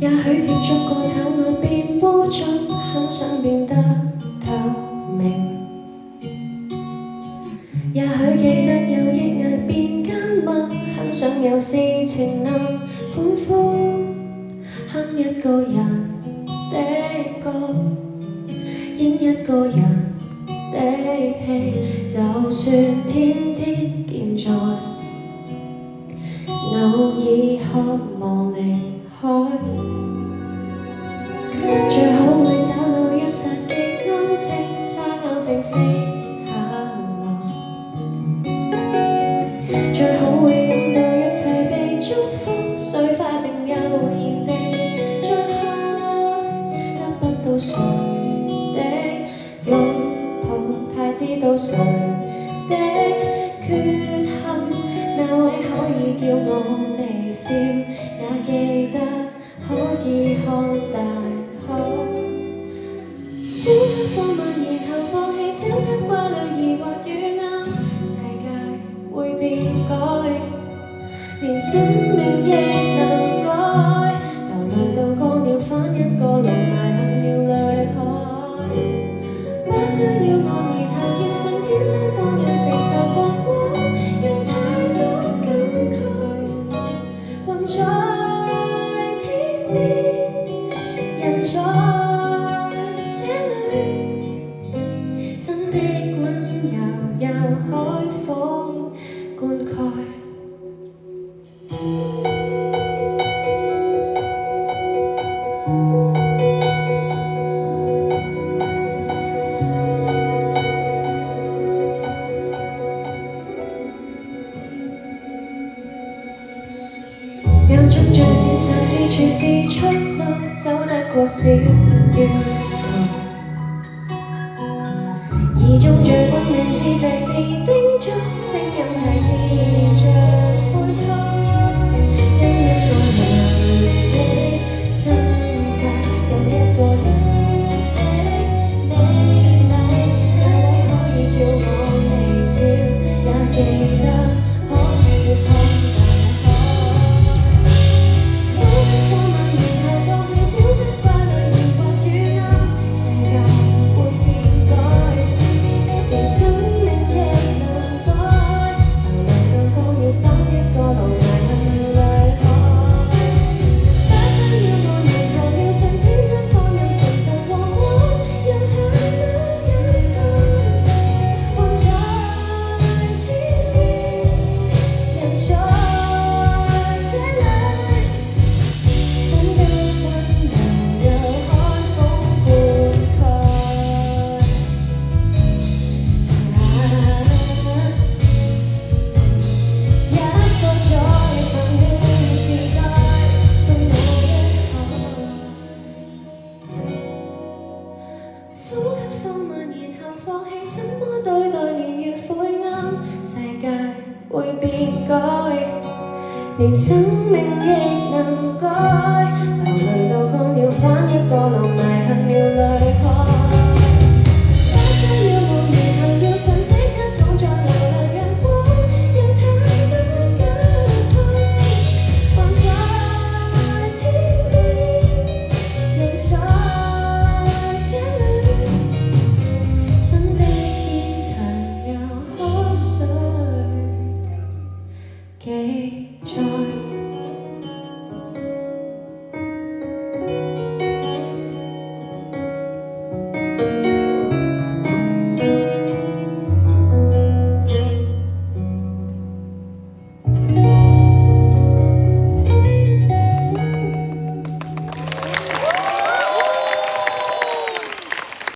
也許接觸過醜惡變污糟，很想變得透明。也許記得有抑壓變緘默，很想有事情能歡呼，哼一個人的歌，演一個人的戲，就算天天健在，偶爾渴望離開，最好會找到一剎極安靜，沙鷗靜飛下來，最好會感到一切被祝福，水花正悠然地張開，得不到誰的擁抱，太知道誰的缺陷，那位可以叫我微笑，也記得可以看大海，呼吸放慢，然後放棄，找得掛慮疑惑與暗，世界會變改，連生命亦能改，流淚到乾了，翻一個路，捱行了淚海，不需要愛，然後要信天真，放任承受過往，有太多感慨，雲在天邊，人在這裡，心的溫柔由海風灌溉。有種最閃爍之處是出路，走得過小沿途，而中最溫暖之際是叮囑，聲音太自然像背拖，因一個人的掙扎，有一個人的美麗，那位可以叫我微笑，也記得可以看大海。會變改，連生命亦能改。